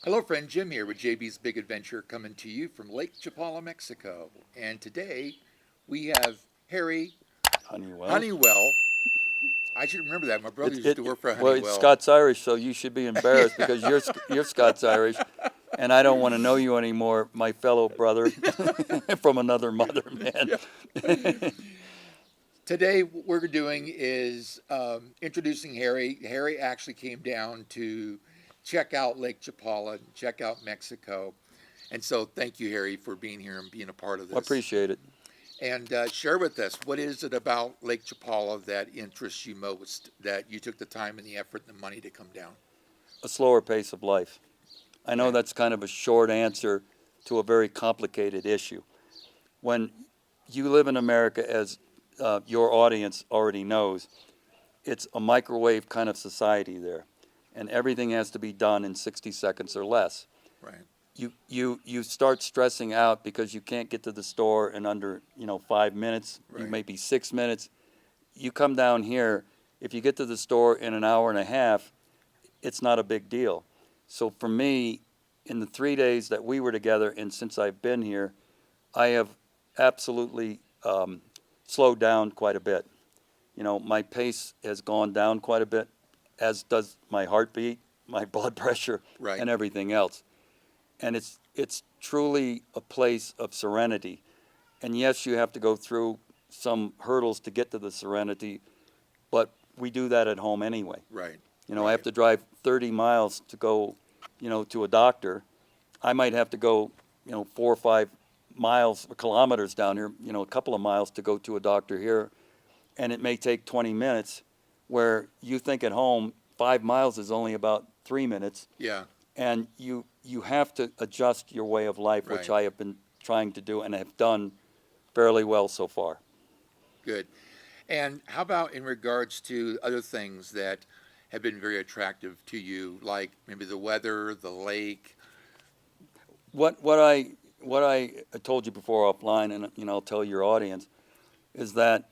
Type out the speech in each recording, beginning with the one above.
Hello, friend. Jim here with JB's Big Adventure coming to you from Lake Chapala, Mexico. And today we have Harry Honeywell. Honeywell. I should remember that. My brother used to work for Well, it's Honeywell. Scots Irish, so you should be embarrassed because you're Scots Irish, and I don't want to know you anymore, my fellow brother from another mother, man. Today, what we're doing is introducing Harry. Harry actually came down to check out Lake Chapala, check out Mexico. And so thank you, Harry, for being here and being a part of this. I appreciate it. And share with us, what is it about Lake Chapala that interests you most, that you took the time and the effort and the money to come down? A slower pace of life. I know that's kind of a short answer to a very complicated issue. When you live in America, as your audience already knows, it's a microwave kind of society there, and everything has to be done in 60 seconds or less. Right. You start stressing out because you can't get to the store in under 5 minutes, Right. maybe 6 minutes. You come down here, if you get to the store in an hour and a half, it's not a big deal. So for me, in the 3 days that we were together, and since I've been here, I have absolutely slowed down quite a bit. My pace has gone down quite a bit, as does my heartbeat, my blood pressure, Right. and everything else. And it's truly a place of serenity. And yes, you have to go through some hurdles to get to the serenity, but we do that at home anyway. Right. I have to drive 30 miles to go, to a doctor. I might have to go, 4 or 5 miles or kilometers down here, a couple of miles to go to a doctor here. And it may take 20 minutes, where you think at home 5 miles is only about 3 minutes. Yeah. And you have to adjust your way of life, which Right. I have been trying to do and have done fairly well so far. Good. And how about in regards to other things that have been very attractive to you, like maybe the weather, the lake? What I told you before offline, and I'll tell your audience, is that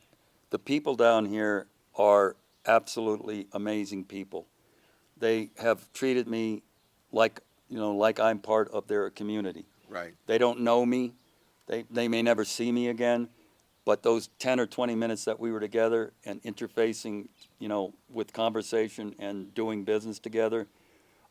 the people down here are absolutely amazing people. They have treated me like I'm part of their community. Right. They don't know me. They may never see me again, but those 10 or 20 minutes that we were together and interfacing, with conversation and doing business together,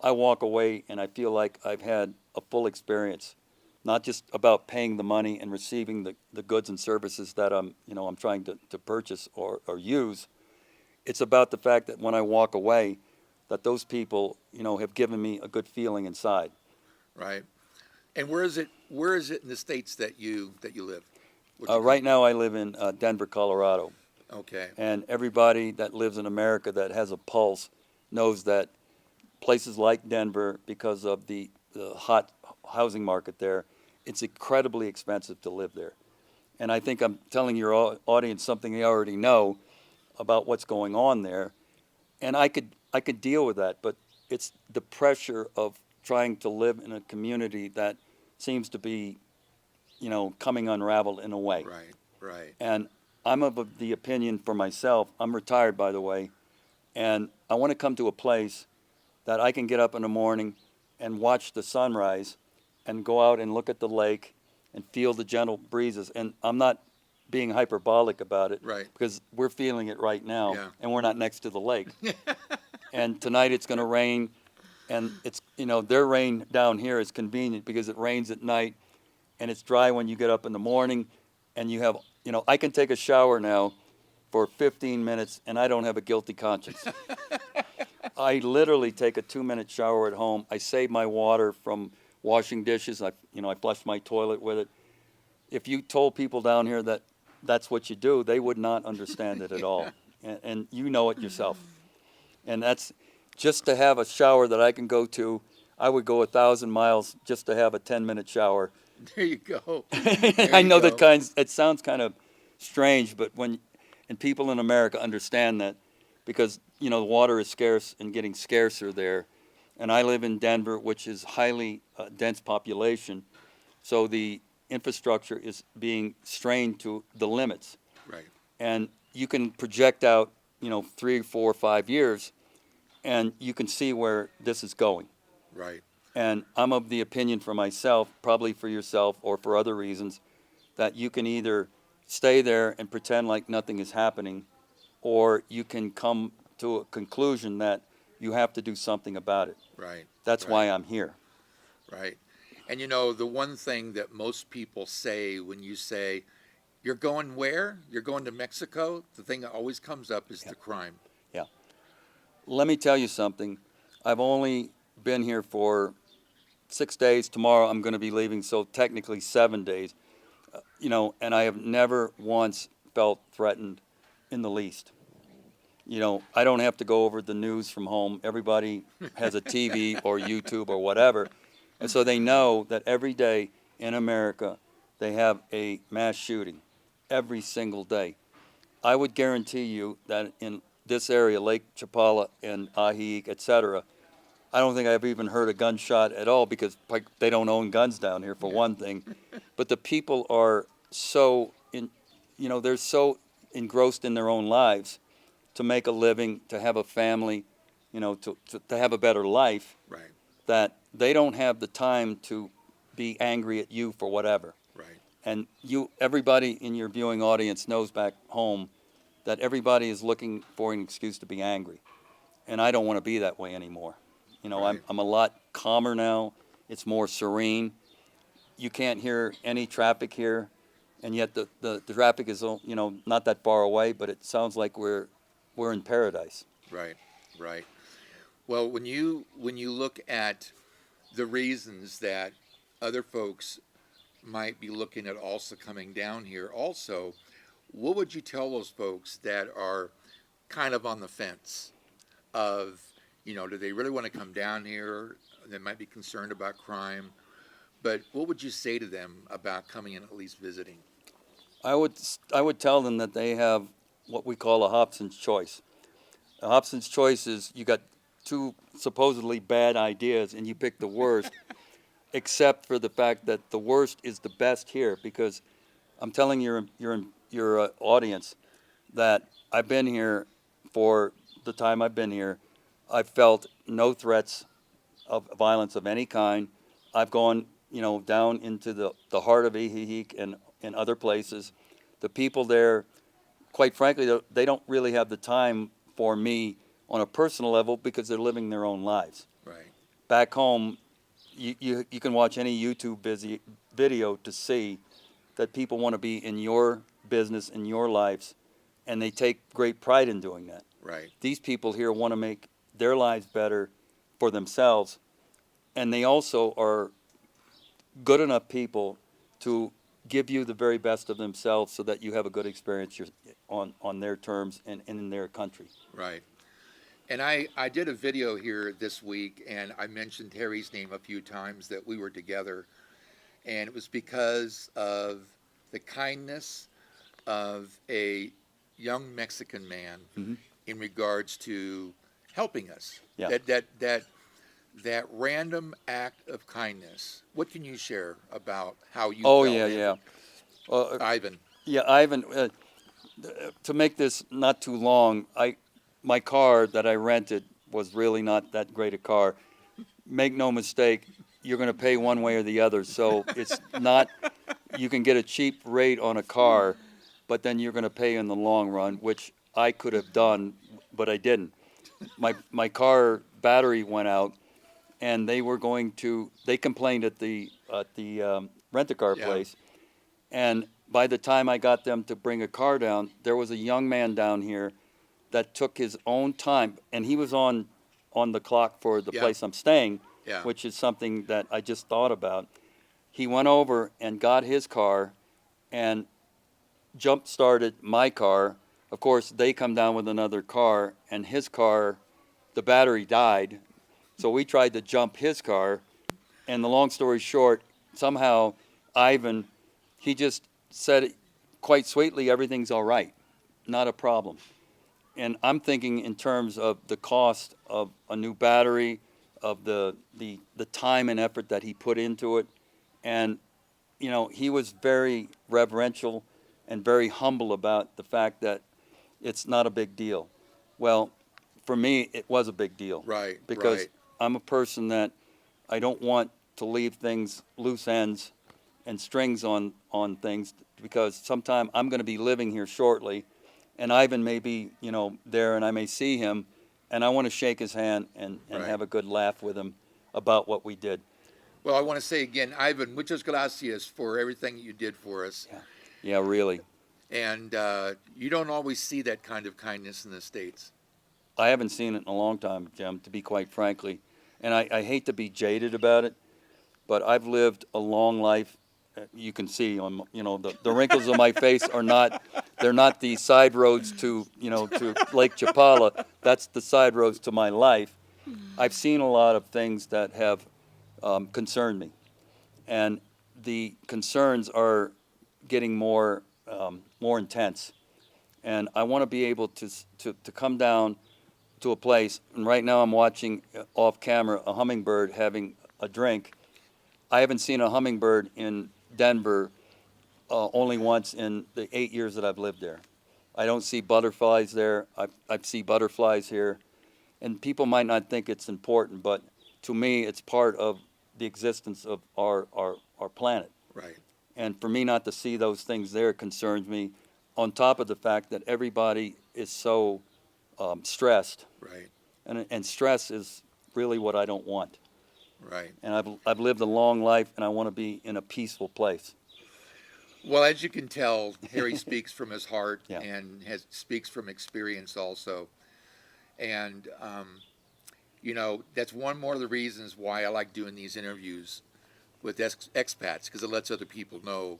I walk away and I feel like I've had a full experience, not just about paying the money and receiving the goods and services that I'm trying to purchase or use. It's about the fact that when I walk away, that those people, have given me a good feeling inside. Right. And where is it in the states that you live? Right now I live in Denver, Colorado. Okay. And everybody that lives in America that has a pulse knows that places like Denver, because of the hot housing market there, it's incredibly expensive to live there. And I think I'm telling your audience something they already know about what's going on there. And I could deal with that, but it's the pressure of trying to live in a community that seems to be, coming unraveled in a way. Right. Right. And I'm of the opinion for myself, I'm retired, by the way, and I want to come to a place that I can get up in the morning and watch the sunrise and go out and look at the lake and feel the gentle breezes. And I'm not being hyperbolic about it, Right. because we're feeling it right now, Yeah. and we're not next to the lake. And tonight it's going to rain, and it's, their rain down here is convenient because it rains at night and it's dry when you get up in the morning, and you have, I can take a shower now for 15 minutes and I don't have a guilty conscience. I literally take a 2-minute shower at home. I save my water from washing dishes. I flush my toilet with it. If you told people down here that that's what you do, they would not understand it at all. And you know it yourself. And that's just to have a shower that I can go to. I would go 1,000 miles just to have a 10-minute shower. There you go. I know it sounds kind of strange, but and people in America understand that, because the water is scarce and getting scarcer there. And I live in Denver, which is highly dense population, so the infrastructure is being strained to the limits. Right. And you can project out, 3, 4, 5 years, and you can see where this is going. Right. And I'm of the opinion for myself, probably for yourself or for other reasons, that you can either stay there and pretend like nothing is happening, or you can come to a conclusion that you have to do something about it. Right. That's right, why I'm here. Right. And you know, the one thing that most people say when you say, "You're going where? You're going to Mexico?" The thing that always comes up is the crime. Yeah. Let me tell you something. I've only been here for 6 days. Tomorrow I'm going to be leaving, so technically 7 days. And I have never once felt threatened in the least. I don't have to go over the news from home. Everybody has a TV or YouTube or whatever. And so they know that every day in America, they have a mass shooting every single day. I would guarantee you that in this area, Lake Chapala and Ajijic, etc., I don't think I've even heard a gunshot at all because they don't own guns down here, for one thing. But the people are they're so engrossed in their own lives to make a living, to have a family, to have a better life, Right. that they don't have the time to be angry at you for whatever. Right. And everybody in your viewing audience knows back home that everybody is looking for an excuse to be angry. And I don't want to be that way anymore. Right. I'm a lot calmer now. It's more serene. You can't hear any traffic here, and yet the traffic is not that far away, but it sounds like we're in paradise. Right. Right. Well, when you look at the reasons that other folks might be looking at also coming down here, also, what would you tell those folks that are kind of on the fence of, do they really want to come down here? They might be concerned about crime, but what would you say to them about coming and at least visiting? I would tell them that they have what we call a Hobson's choice. A Hobson's choice is you got two supposedly bad ideas and you pick the worst, except for the fact that the worst is the best here, because I'm telling your audience that I've been here for the time I've been here. I've felt no threats of violence of any kind. I've gone, down into the heart of Ajijic and other places. The people there, quite frankly, they don't really have the time for me on a personal level because they're living their own lives. Right. Back home, you can watch any YouTube video to see that people want to be in your business, in your lives, and they take great pride in doing that. Right. These people here want to make their lives better for themselves, and they also are good enough people to give you the very best of themselves so that you have a good experience on their terms and in their country. Right. And I did a video here this week, and I mentioned Harry's name a few times that we were together, and it was because of the kindness of a young Mexican man Mm-hmm. in regards to helping us. Yeah. That random act of kindness. What can you share about how you Oh, felt? yeah. Ivan. Yeah, Ivan, to make this not too long, my car that I rented was really not that great a car. Make no mistake, you're going to pay one way or the other. So it's not, you can get a cheap rate on a car, but then you're going to pay in the long run, which I could have done, but I didn't. My car battery went out, and they complained at the rent-a-car Yeah. place. And by the time I got them to bring a car down, there was a young man down here that took his own time, and he was on the clock for the Yeah. place I'm staying, Yeah. which is something that I just thought about. He went over and got his car and jump-started my car. Of course, they come down with another car, and his car, the battery died. So we tried to jump his car, and the long story short, somehow Ivan, he just said quite sweetly, everything's all right, not a problem. And I'm thinking in terms of the cost of a new battery, of the time and effort that he put into it. And, he was very reverential and very humble about the fact that it's not a big deal. Well, for me, it was a big deal. Right. Because Right. I'm a person that I don't want to leave things loose ends and strings on things, because sometime I'm going to be living here shortly, and Ivan may be, there, and I may see him, and I want to shake his hand and Right. have a good laugh with him about what we did. Well, I want to say again, Ivan, muchas gracias for everything you did for us. Yeah, really. And you don't always see that kind of kindness in the States. I haven't seen it in a long time, Jim, to be quite frankly. And I hate to be jaded about it, but I've lived a long life. You can see on, the wrinkles on my face are not, they're not the side roads to, to Lake Chapala. That's the side roads to my life. I've seen a lot of things that have concerned me. And the concerns are getting more intense. And I want to be able to come down to a place, and right now I'm watching off camera a hummingbird having a drink. I haven't seen a hummingbird in Denver only once in the 8 years that I've lived there. I don't see butterflies there. I see butterflies here. And people might not think it's important, but to me it's part of the existence of our planet. Right. And for me not to see those things there concerns me, on top of the fact that everybody is so stressed. Right. And stress is really what I don't want. Right. And I've lived a long life, and I want to be in a peaceful place. Well, as you can tell, Harry speaks from his heart Yeah. and speaks from experience also. And, that's one more of the reasons why I like doing these interviews with expats, because it lets other people know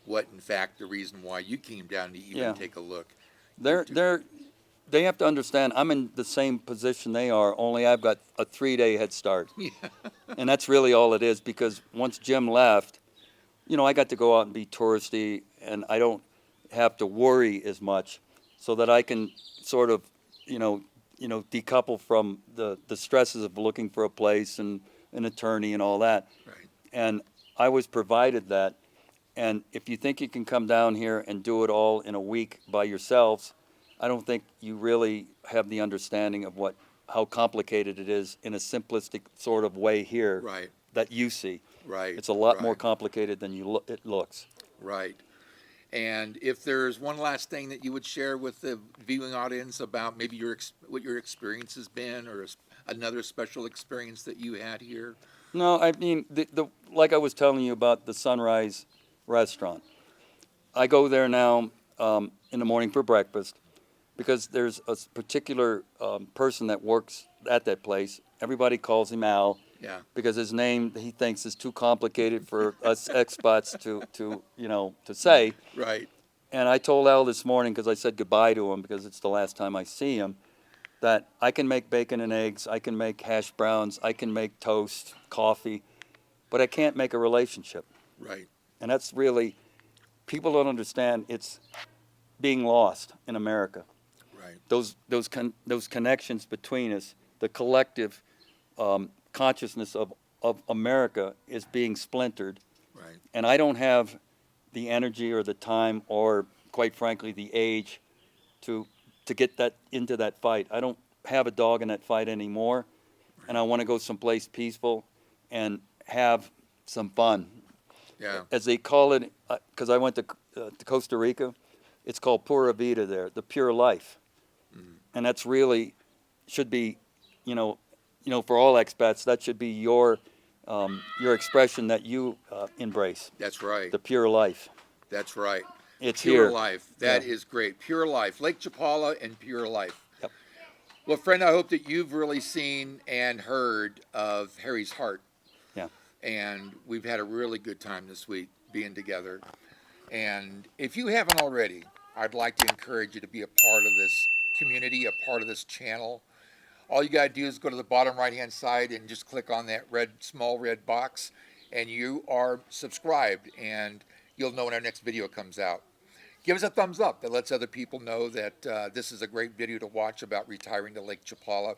what, in fact, the reason why you came down to even Yeah. take a look. They have to understand I'm in the same position they are, only I've got a 3-day head start. Yeah. And that's really all it is, because once Jim left, I got to go out and be touristy, and I don't have to worry as much, so that I can sort of, decouple from the stresses of looking for a place and an attorney and all that. Right. And I was provided that. And if you think you can come down here and do it all in a week by yourselves, I don't think you really have the understanding of how complicated it is in a simplistic sort of way here Right. that you see. Right. It's a lot right. more complicated than it looks. Right. And if there's one last thing that you would share with the viewing audience about maybe what your experience has been, or another special experience that you had here. No, I mean, like I was telling you about the Sunrise Restaurant. I go there now in the morning for breakfast, because there's a particular person that works at that place. Everybody calls him Al. Yeah. Because his name, he thinks, is too complicated for us expats to say. Right. And I told Al this morning, because I said goodbye to him because it's the last time I see him, that I can make bacon and eggs, I can make hash browns, I can make toast, coffee, but I can't make a relationship. Right. And that's really, people don't understand, it's being lost in America. Right. Those connections between us, the collective consciousness of America is being splintered. Right. And I don't have the energy or the time or, quite frankly, the age to get that into that fight. I don't have a dog in that fight anymore, and I want to go someplace peaceful and have some fun. Yeah. As they call it, because I went to Costa Rica, it's called Pura Vida there, the pure life. And that's really, should be, for all expats, that should be your expression that you embrace, That's right. the pure life. That's right. It's Pure here. life. That Yeah. is great. Pure life. Lake Chapala and pure life. Yep. Well, friend, I hope that you've really seen and heard of Harry's heart. Yeah. And we've had a really good time this week being together. And if you haven't already, I'd like to encourage you to be a part of this community, a part of this channel. All you got to do is go to the bottom right-hand side and just click on that small red box, and you are subscribed, and you'll know when our next video comes out. Give us a thumbs up. That lets other people know that this is a great video to watch about retiring to Lake Chapala.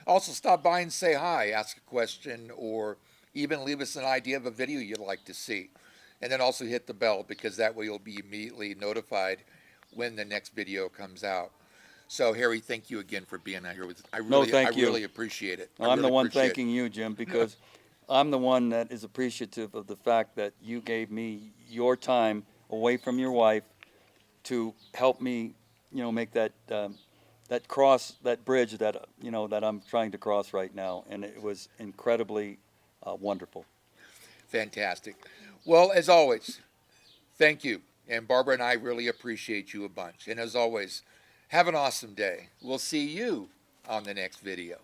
Also, stop by and say hi, ask a question, or even leave us an idea of a video you'd like to see. And then also hit the bell, because that way you'll be immediately notified when the next video comes out. So, Harry, thank you again for being out here with us. I really thank you. really appreciate it. I'm the one thanking you, Jim, because I'm the one that is appreciative of the fact that you gave me your time away from your wife to help me, make that that bridge that that I'm trying to cross right now, and it was incredibly wonderful. Fantastic. Well, as always, thank you. And Barbara and I really appreciate you a bunch. And as always, have an awesome day. We'll see you on the next video.